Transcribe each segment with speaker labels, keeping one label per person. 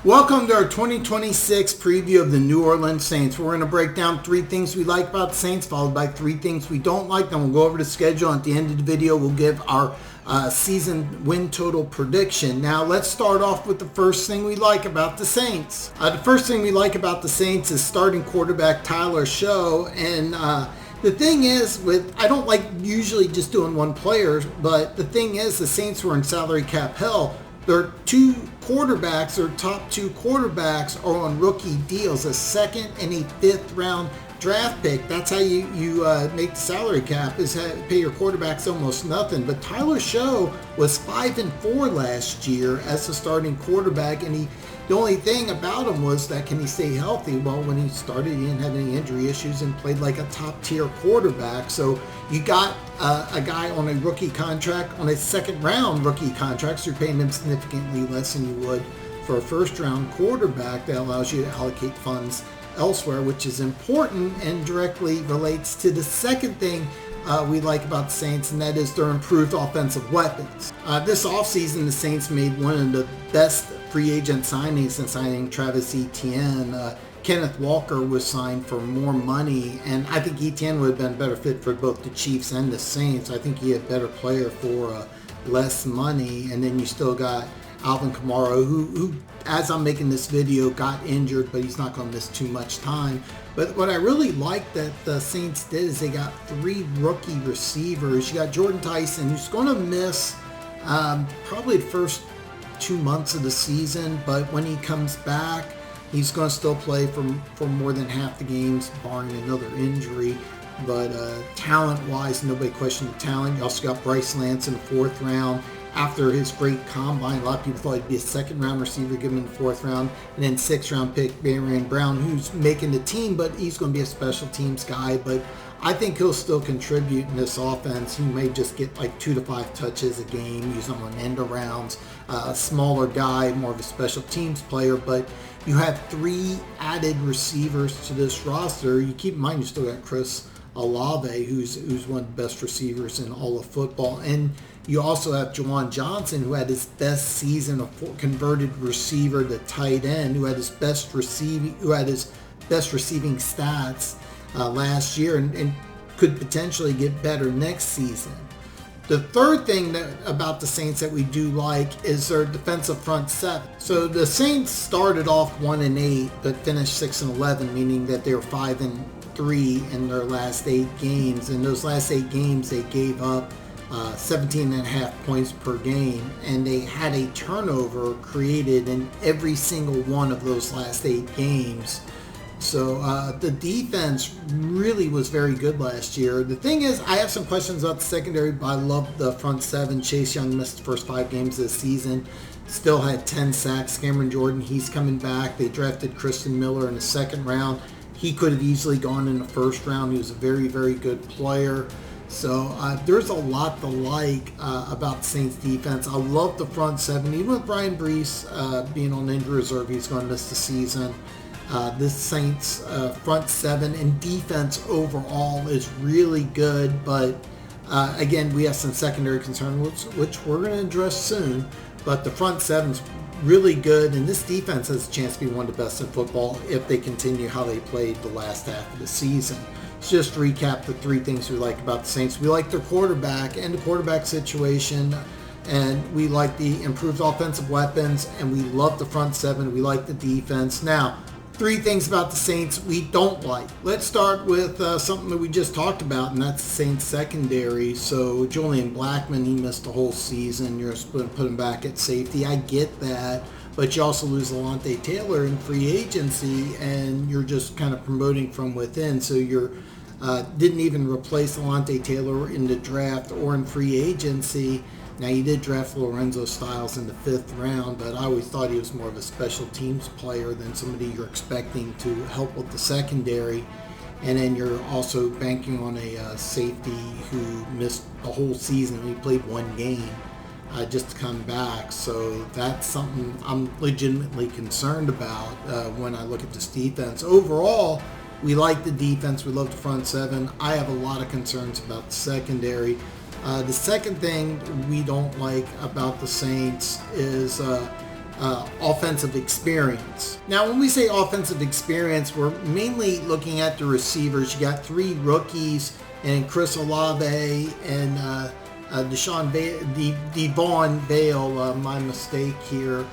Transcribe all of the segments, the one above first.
Speaker 1: Welcome to our 2026 preview of the New Orleans Saints. We're going to break down 3 things we like about the Saints, followed by 3 things we don't like. Then we'll go over the schedule. At the end of the video, we'll give our season win total prediction. Now, let's start off with the first thing we like about the Saints. The first thing we like about the Saints is starting quarterback Tyler Shough. And the thing is, I don't like usually just doing one player, but the thing is, the Saints were in salary cap hell. Their top 2 quarterbacks are on rookie deals, a 2nd and a 5th round draft pick. That's how you make the salary cap, is pay your quarterbacks almost nothing. But Tyler Shough was 5-4 last year as a starting quarterback, and the only thing about him was that, can he stay healthy? Well, when he started, he didn't have any injury issues and played like a top-tier quarterback. So you got a guy on a rookie contract, on a 2nd-round rookie contract, so you're paying him significantly less than you would for a 1st-round quarterback. That allows you to allocate funds elsewhere, which is important and directly relates to the second thing we like about the Saints, and that is their improved offensive weapons. This offseason, the Saints made one of the best free agent signings since signing Travis Etienne. Kenneth Walker was signed for more money, and I think Etienne would have been a better fit for both the Chiefs and the Saints. I think he a better player for less money. And then you still got Alvin Kamara, who, as I'm making this video, got injured, but he's not going to miss too much time. But what I really like that the Saints did is they got 3 rookie receivers. You got Jordan Tyson, who's going to miss probably the first 2 months of the season, but when he comes back, he's going to still play for more than half the games, barring another injury. But talent-wise, nobody questioned the talent. You also got Bryce Lance in the 4th round. After his great combine, a lot of people thought he'd be a 2nd-round receiver given in the 4th round. And then 6th-round pick, Marion Brown, who's making the team, but he's going to be a special teams guy. But I think he'll still contribute in this offense. He may just get like 2 to 5 touches a game, use them on end arounds. A smaller guy, more of a special teams player, but you have 3 added receivers to this roster. You keep in mind you still got Chris Olave, who's one of the best receivers in all of football, and you also have Juwan Johnson, who had his best season of converted receiver, the tight end, who had his best receiving stats last year, and could potentially get better next season. The third thing about the Saints that we do like is their defensive front 7. So the Saints started off 1-8, but finished 6-11, meaning that they were 5-3 in their last 8 games. In those last 8 games, they gave up 17.5 points per game, and they had a turnover created in every single one of those last 8 games. So the defense really was very good last year. The thing is, I have some questions about the secondary, but I love the front 7. Chase Young missed the first 5 games of the season. Still had 10 sacks. Cameron Jordan, he's coming back. They drafted Christian Miller in the 2nd round. He could have easily gone in the 1st round. He was a very, very good player. So there's a lot to like about the Saints defense. I love the front 7. Even with Brian Brees being on injury reserve, he's going to miss the season. This Saints front 7 and defense overall is really good, but again, we have some secondary concerns, which we're going to address soon. But the front 7's really good, and this defense has a chance to be one of the best in football if they continue how they played the last half of the season. So just to recap the 3 things we like about the Saints. We like their quarterback and the quarterback situation, and we like the improved offensive weapons, and we love the front 7. We like the defense. Now, 3 things about the Saints we don't like. Let's start with something that we just talked about, and that's the Saints secondary. So Julian Blackmon, he missed the whole season. You're supposed to put him back at safety. I get that, but you also lose Alontae Taylor in free agency, and you're just kind of promoting from within. So you're didn't even replace Alontae Taylor in the draft or in free agency. Now, you did draft Lorenzo Styles in the 5th round, but I always thought he was more of a special teams player than somebody you're expecting to help with the secondary. And then you're also banking on a safety who missed the whole season. He played 1 game just to come back. So that's something I'm legitimately concerned about when I look at this defense. Overall, we like the defense. We love the front 7. I have a lot of concerns about the secondary. The second thing we don't like about the Saints is offensive experience. Now, when we say offensive experience, we're mainly looking at the receivers. You got 3 rookies, and Chris Olave and Devon Vale, my mistake here.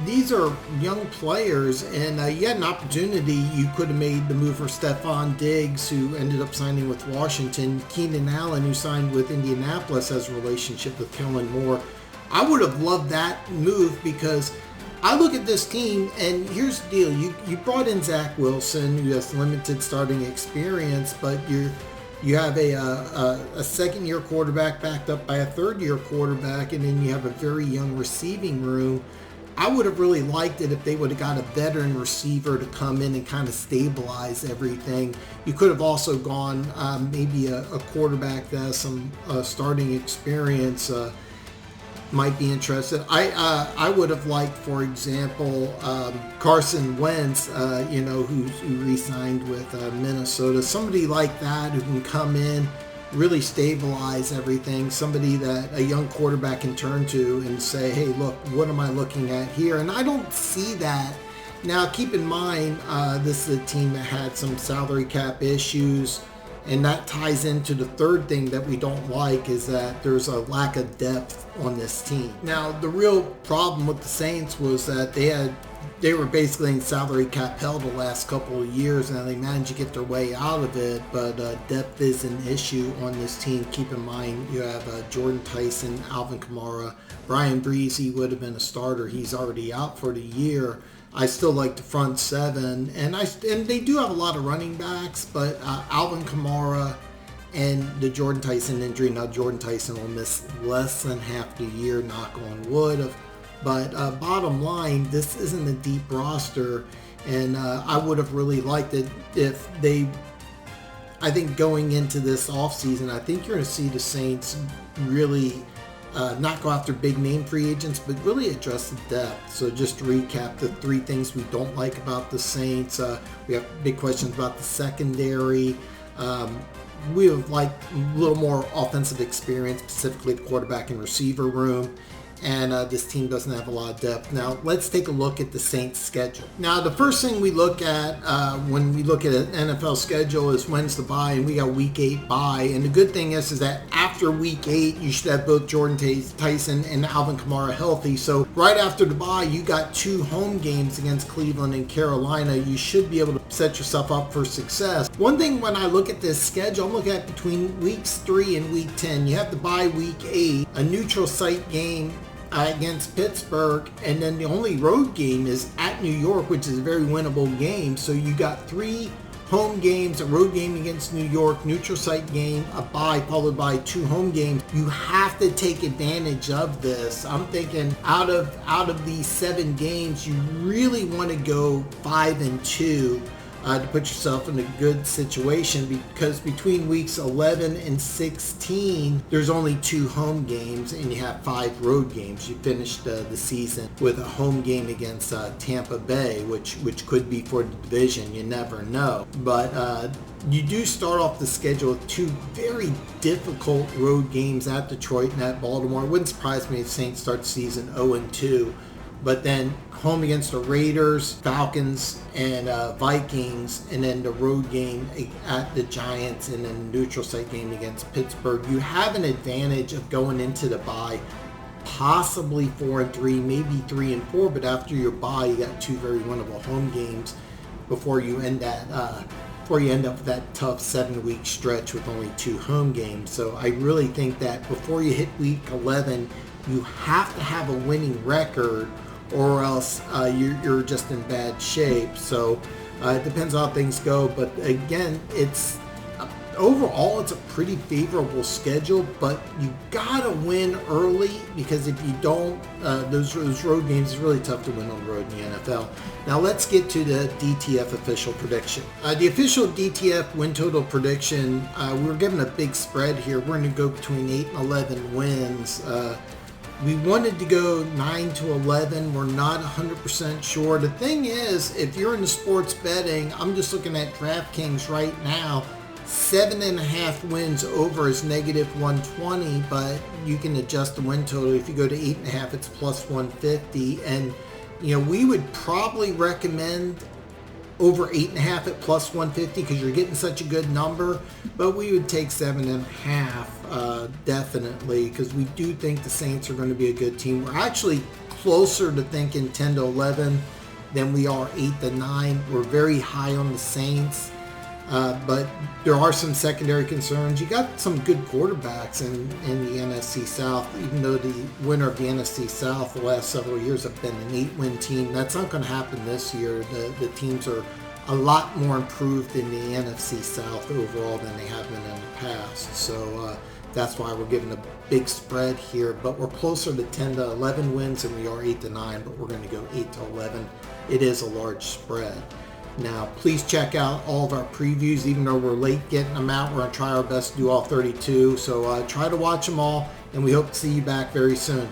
Speaker 1: These are young players, and you had an opportunity. You could have made the move for Stephon Diggs, who ended up signing with Washington. Keenan Allen, who signed with Indianapolis, has a relationship with Kellen Moore. I would have loved that move because I look at this team, and here's the deal. You brought in Zach Wilson, who has limited starting experience, but you have a second-year quarterback backed up by a third-year quarterback, and then you have a very young receiving room. I would have really liked it if they would have got a veteran receiver to come in and kind of stabilize everything. You could have also gone maybe a quarterback that has some starting experience. Might be interested. I would have liked, for example, Carson Wentz, who re-signed with Minnesota. Somebody like that who can come in, really stabilize everything. Somebody that a young quarterback can turn to and say, hey, look, what am I looking at here? And I don't see that. Now, keep in mind, this is a team that had some salary cap issues. And that ties into the third thing that we don't like, is that there's a lack of depth on this team. Now, the real problem with the Saints was that they were basically in salary cap hell the last couple of years, and they managed to get their way out of it. But depth is an issue on this team. Keep in mind, you have Jordan Tyson, Alvin Kamara, Brian Breezy would have been a starter. He's already out for the year. I still like the front seven, and they do have a lot of running backs, but Alvin Kamara and the Jordan Tyson injury. Now, Jordan Tyson will miss less than half the year, knock on wood. But bottom line, this isn't a deep roster, and I would have really liked it if they. I think going into this offseason, I think you're going to see the Saints really. Not go after big name free agents, but really address the depth. So just to recap the 3 things we don't like about the Saints. We have big questions about the secondary. We would like a little more offensive experience, specifically the quarterback and receiver room. And this team doesn't have a lot of depth. Now, let's take a look at the Saints' schedule. Now, the first thing we look at when we look at an NFL schedule is when's the bye, and we got Week 8 bye. And the good thing is that after Week 8, you should have both Jordan Tyson and Alvin Kamara healthy. So right after the bye, you got 2 home games against Cleveland and Carolina. You should be able to set yourself up for success. One thing when I look at this schedule, I'm looking at between Weeks 3 and Week 10. You have the bye Week 8, a neutral site game against Pittsburgh, and then the only road game is at New York, which is a very winnable game. So you got 3 home games, a road game against New York, neutral site game, a bye followed by 2 home games. You have to take advantage of this. I'm thinking out of these 7 games, you really want to go 5-2 to put yourself in a good situation, because between weeks 11 and 16, there's only 2 home games and you have 5 road games. You finished the season with a home game against Tampa Bay, which could be for the division. You never know. But you do start off the schedule with 2 very difficult road games at Detroit and at Baltimore. It wouldn't surprise me if Saints start the season 0-2. But then home against the Raiders, Falcons, and Vikings, and then the road game at the Giants, and then the neutral site game against Pittsburgh. You have an advantage of going into the bye, possibly 4-3, maybe 3-4, but after your bye, you got 2 very winnable home games before you end up with that tough 7-week stretch with only 2 home games. So I really think that before you hit week 11, you have to have a winning record, or else you're just in bad shape. So it depends on how things go. But again, overall it's a pretty favorable schedule, but you gotta win early, because if you don't, those road games is really tough to win on the road in the NFL. Now let's get to the DTF official prediction. The official DTF win total prediction, we're given a big spread here. We're going to go between 8 and 11 wins. We wanted to go 9-11. We're not 100% sure. The thing is, if you're into sports betting, I'm just looking at DraftKings right now. 7.5 wins over is negative 120, but you can adjust the win total. If you go to 8.5, it's plus 150. And, we would probably recommend over 8.5 at plus 150 because you're getting such a good number, but we would take 7.5 definitely, because we do think the Saints are going to be a good team. We're actually closer to thinking 10 to 11 than we are 8 to 9. We're very high on the Saints, but there are some secondary concerns. You got some good quarterbacks in the NFC South, even though the winner of the NFC South the last several years have been an 8-win team. That's not going to happen this year. The teams are a lot more improved in the NFC South overall than they have been in the past. So that's why we're giving a big spread here, but we're closer to 10 to 11 wins than we are 8 to 9, but we're going to go 8 to 11. It is a large spread. Now, please check out all of our previews. Even though we're late getting them out, we're going to try our best to do all 32. So try to watch them all, and we hope to see you back very soon.